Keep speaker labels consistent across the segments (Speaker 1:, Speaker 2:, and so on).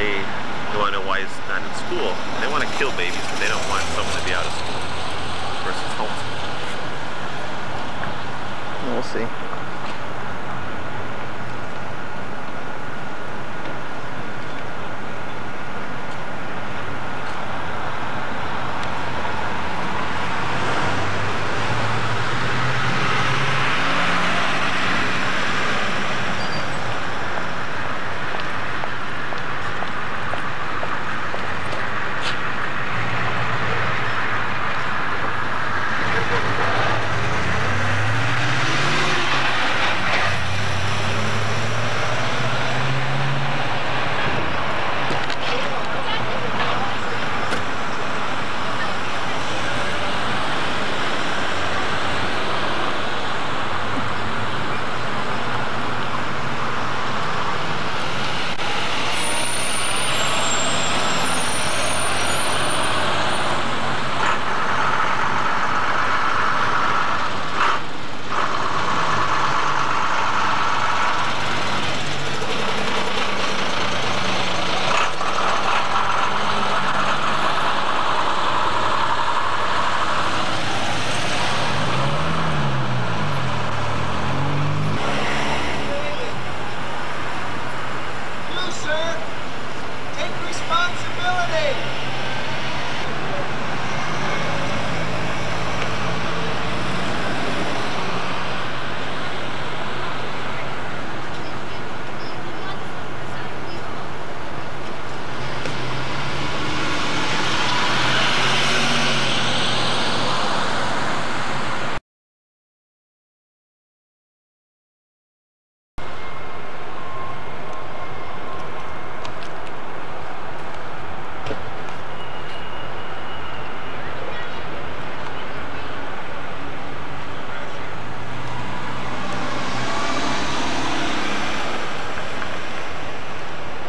Speaker 1: They want to know why he's not in school. They want to kill babies, but they don't want someone to be out of school versus homeschool.
Speaker 2: We'll see.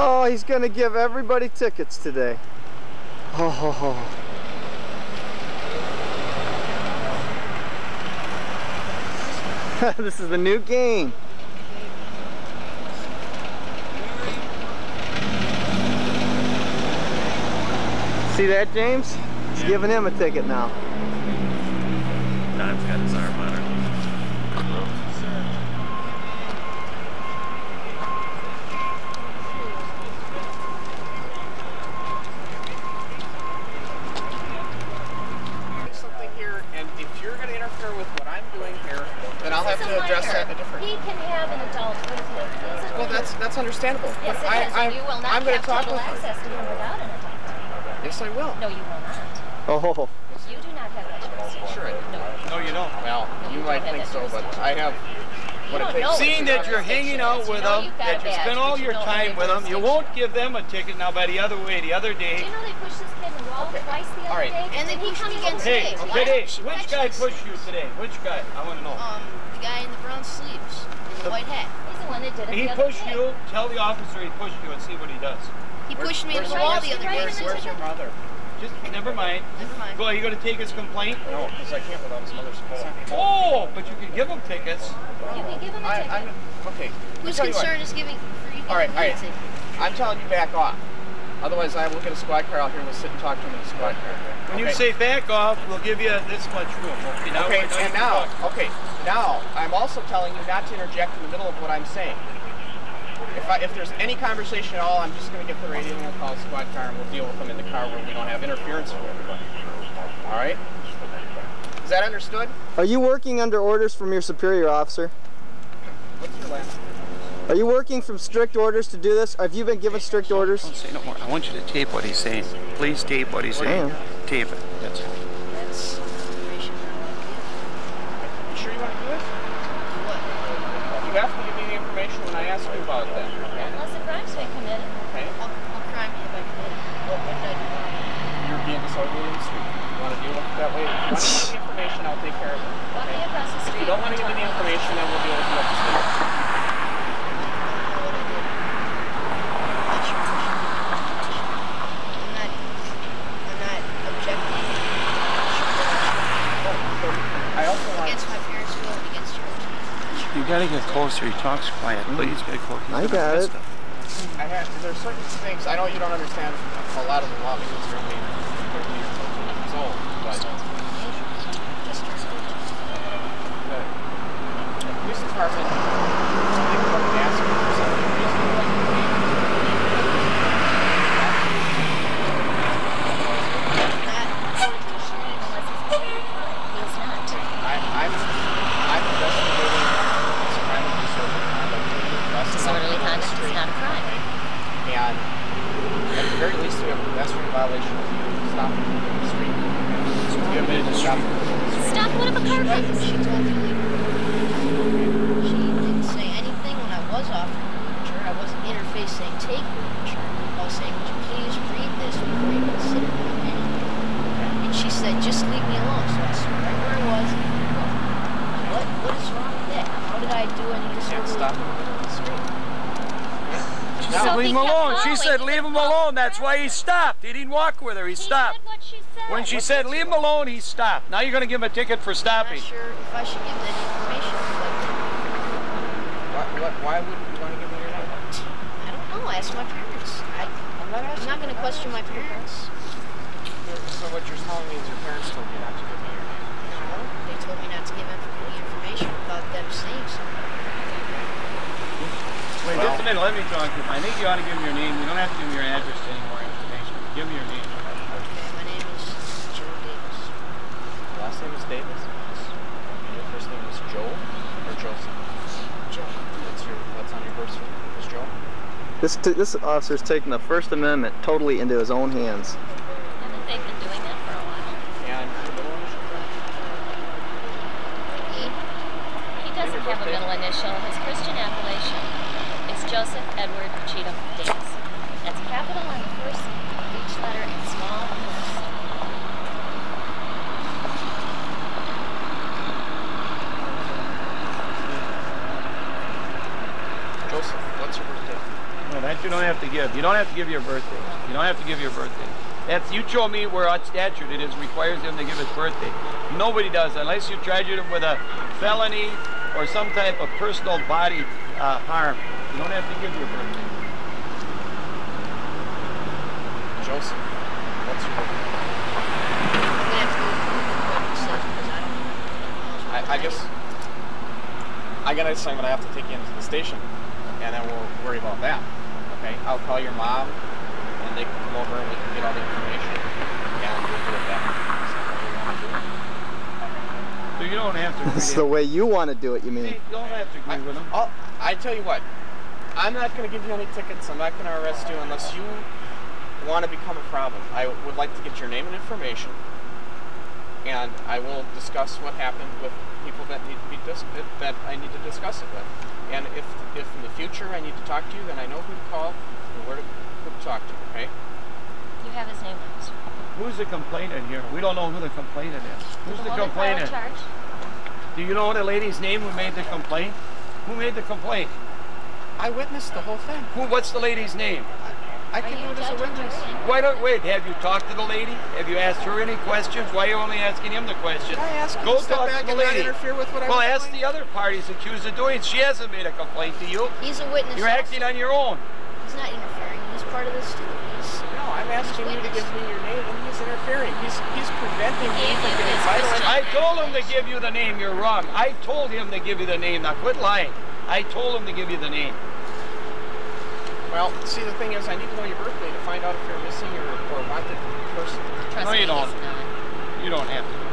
Speaker 2: Oh, he's gonna give everybody tickets today. Oh, ho, ho. This is the new game. See that, James? He's giving him a ticket now.
Speaker 1: Don's got his arm on her.
Speaker 3: Something here, and if you're going to interfere with what I'm doing here, then I'll have to address that in a different.
Speaker 4: He can have an adult with him.
Speaker 3: Well, that's understandable.
Speaker 4: Yes,
Speaker 3: but
Speaker 4: it is. And you will not
Speaker 3: I'm going
Speaker 4: have
Speaker 3: to talk
Speaker 4: total
Speaker 3: with
Speaker 4: access to him without an adult.
Speaker 3: Yes, I will.
Speaker 4: No, you will not.
Speaker 2: Oh.
Speaker 4: You do not have that choice.
Speaker 3: Sure I do.
Speaker 4: No.
Speaker 3: No, you don't. Well, you might think so, but I have what it takes.
Speaker 5: Seeing that you're hanging out with them, that you spend all your time with them, you won't give them a ticket. Now, by the other day,
Speaker 4: Do you know they pushed this kid in the wall twice the other
Speaker 3: All right.
Speaker 4: day?
Speaker 6: And they pushed me again
Speaker 5: hey,
Speaker 6: today.
Speaker 5: today, which guy pushed you today? Which guy? I want to know.
Speaker 6: The guy in the brown sleeves, in the white hat.
Speaker 4: He's the one that did it
Speaker 5: He
Speaker 4: the other
Speaker 5: pushed
Speaker 4: day.
Speaker 5: you. Tell the officer he pushed you and see what he does.
Speaker 6: He pushed me into the wall the other day.
Speaker 3: Where's your mother?
Speaker 5: Just never mind.
Speaker 6: Never mind.
Speaker 5: Well, are you going to take his complaint?
Speaker 3: No, because I can't without his mother's support.
Speaker 5: Oh, but you can give him tickets.
Speaker 4: You can give him a ticket.
Speaker 3: Okay.
Speaker 6: Whose concern is giving for you?
Speaker 3: All right.
Speaker 6: Ticket?
Speaker 3: I'm telling you back off. Otherwise, I will get a squad car out here and we'll sit and talk to him in the squad car.
Speaker 5: When you say back off, we'll give you this much room. Okay, now,
Speaker 3: now I'm also telling you not to interject in the middle of what I'm saying. If there's any conversation at all, I'm just going to get the radio and we'll call the squad car and we'll deal with them in the car where we don't have interference with everybody. All right? Is that understood?
Speaker 2: Are you working under orders from your superior officer?
Speaker 3: What's your last name?
Speaker 2: Are you working from strict orders to do this? Have you been given strict orders?
Speaker 5: Don't say no more. I want you to tape what he's saying. Please tape what he's saying. Tape it. That's all.
Speaker 6: That's information I want to give.
Speaker 3: You sure you want to do it?
Speaker 6: What?
Speaker 3: You have to give me the information when I ask you about that. Okay?
Speaker 4: Unless a crime's been committed.
Speaker 3: Okay?
Speaker 6: What crime have I committed? What did I do wrong?
Speaker 3: You're being disorderly in the street. You want to deal with it that way? If you want to give me the information, I'll take care of it.
Speaker 4: Walk me across the
Speaker 3: If
Speaker 4: street.
Speaker 3: you don't want to give me the information, then we'll deal with you up the street.
Speaker 5: You gotta get closer. He talks quiet. Please get closer.
Speaker 2: I got it.
Speaker 3: There's certain things, I know you don't understand a lot of the law because you're only 13 or 14 years old, but the police department, they come up and ask you for something reasonable. I'm investigating this crime of disorderly conduct.
Speaker 4: Disorderly conduct is not a crime.
Speaker 3: And at the very least, we have a pedestrian violation of you stopping in the street. So you have to stop.
Speaker 4: Stop one of a car
Speaker 6: She told me to leave. She didn't say anything when I was offering literature. I wasn't in her face saying take literature. I was saying, would you please read this before you consider my opinion? And she said, just leave me alone. So I swear right where I was. What is wrong with that? How did I do any disorderly
Speaker 3: Stop.
Speaker 6: conduct on the street?
Speaker 5: She said leave him alone. She said leave him alone. That's why he stopped. He didn't walk with her. He stopped.
Speaker 4: What she said.
Speaker 5: When she said leave him alone, he stopped. Now you're going to give him a ticket for
Speaker 6: I'm
Speaker 5: stopping.
Speaker 6: not sure if I should give that information.
Speaker 3: Why would you want to give me your name?
Speaker 6: I don't know. Ask my parents. I'm not going to question my parents.
Speaker 3: So what you're telling me is your parents told you not to give me your name?
Speaker 6: No, they told me not to give any information without them saying something.
Speaker 5: Wait, just a minute. Let me talk to him. I think you ought to give him your name. You don't have to give him your address to any more information. Give me your name.
Speaker 6: Okay, my name is Joe Davis.
Speaker 3: Your last name is Davis? And your first name is Joel or Joseph?
Speaker 6: Joe.
Speaker 3: What's on your birth certificate? Is Joel?
Speaker 2: This officer's taking the First Amendment totally into his own hands.
Speaker 4: I think they've been doing that for a while.
Speaker 3: And your middle initial?
Speaker 4: He doesn't have a middle initial. His Christian appellation is Joseph Edward Cheatham Davis. That's capital on the first of each letter and small on the rest.
Speaker 3: Joseph, what's your birthday?
Speaker 5: No, that you don't have to give. You don't have to give your birthday. You don't have to give your birthday. That's, you show me where on statute it is requires him to give his birthday. Nobody does unless you charge him with a felony or some type of personal body harm. You don't have to give your birthday.
Speaker 3: Joseph, what's your birthday?
Speaker 6: I'm going to have to go with what he says because I don't know.
Speaker 3: I guess I gotta say I'm gonna have to take you into the station, and then we'll worry about that. Okay? I'll call your mom, and they can come over and we can get all the information, and we'll do it that way.
Speaker 5: So you don't have to agree.
Speaker 2: It's the way you want to do it, you mean?
Speaker 5: You don't have to agree with him.
Speaker 3: I tell you what, I'm not gonna give you any tickets. I'm not gonna arrest you unless you want to become a problem. I would like to get your name and information, and I will discuss what happened with people that need to be that I need to discuss it with. And if in the future I need to talk to you, then I know who to call and who to talk to. Okay?
Speaker 4: You have his name, officer.
Speaker 5: Who's the complainant here? We don't know who the complainant is. Who's the
Speaker 4: woman filed
Speaker 5: complainant?
Speaker 4: charge.
Speaker 5: Do you know the lady's name who made the complaint? Who made the complaint?
Speaker 3: I witnessed the whole thing.
Speaker 5: What's the lady's name?
Speaker 3: I can do it as a witness.
Speaker 5: Why don't wait? Have you talked to the lady? Have you asked her any questions? Why are you only asking him the question?
Speaker 3: Can I ask you
Speaker 5: Go
Speaker 3: to step
Speaker 5: talk
Speaker 3: back
Speaker 5: to the
Speaker 3: and not
Speaker 5: lady.
Speaker 3: interfere with what I'm
Speaker 5: Well,
Speaker 3: doing?
Speaker 5: ask the other parties accused of doing it. She hasn't made a complaint to you.
Speaker 6: He's a witness.
Speaker 5: You're
Speaker 6: also.
Speaker 5: acting on your own.
Speaker 6: He's not interfering. He's part of this too.
Speaker 3: No, I'm asking you to give me your name, and he's interfering. He's preventing me from getting vital information.
Speaker 5: I told him to give you the name. You're wrong. I told him to give you the name. Now quit lying. I told him to give you the name.
Speaker 3: Well, see, the thing is, I need to know your birthday to find out if you're missing or wanted person.
Speaker 4: Trust
Speaker 5: No,
Speaker 4: me,
Speaker 5: you don't.
Speaker 4: he's not.
Speaker 5: You don't have to do that.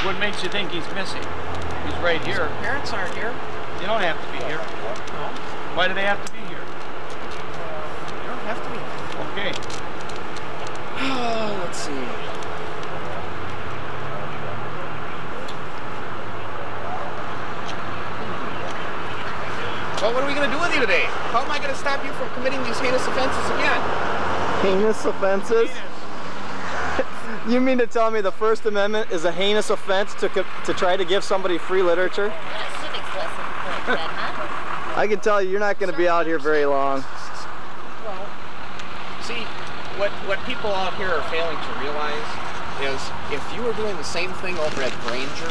Speaker 5: What makes you think he's missing? He's right here.
Speaker 3: Parents aren't here.
Speaker 5: You don't have to be here.
Speaker 3: No.
Speaker 5: Why do they have to be here?
Speaker 3: You don't have to be here.
Speaker 5: Okay.
Speaker 3: Let's see. Well, what are we going to do with you today? How am I going to stop you from committing these heinous offenses again?
Speaker 2: Heinous offenses? You mean to tell me the First Amendment is a heinous offense to try to give somebody free literature?
Speaker 4: What a civics lesson for that, huh?
Speaker 2: I can tell you, you're not going to be out here very long.
Speaker 3: Well, see, what people out here are failing to realize is if you were doing the same thing over at Granger,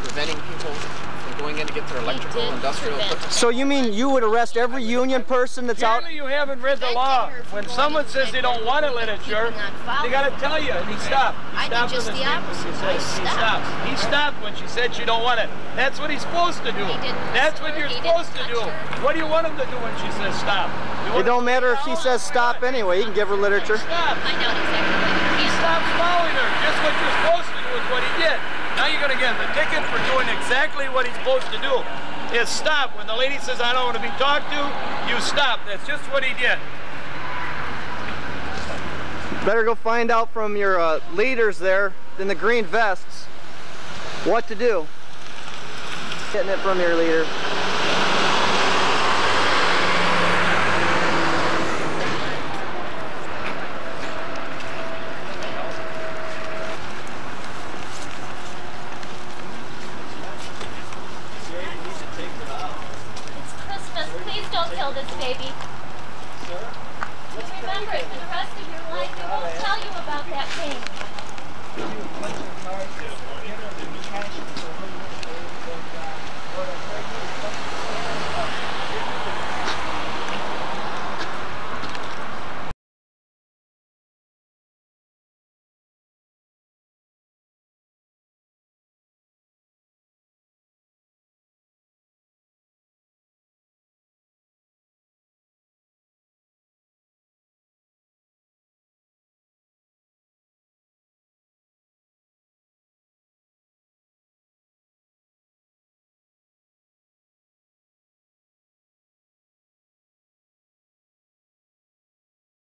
Speaker 3: preventing people from in to get their electrical, industrial equipment.
Speaker 2: So you mean you would arrest every union person that's out?
Speaker 5: Apparently you haven't read the law. When someone says they don't want a literature, they got to tell you. And he stopped.
Speaker 6: I did just the opposite. I stopped.
Speaker 5: He stopped when she said she don't want it. That's what he's supposed to do. That's what you're supposed to do. What do you want him to do when she says stop?
Speaker 2: It don't matter if she says stop anyway. You can give her literature.
Speaker 5: Stop.
Speaker 4: Find out exactly what you
Speaker 5: He
Speaker 4: can.
Speaker 5: stopped following her. Just what you're supposed to do is what he did. Now you're going to get him the ticket for doing exactly what he's supposed to do. Is stop. When the lady says, I don't want to be talked to, you stop. That's just what he did.
Speaker 2: Better go find out from your leaders there in the green vests what to do. Getting it from your leader.
Speaker 4: Don't kill this baby. But remember it for the rest of your life. They won't tell you about that pain.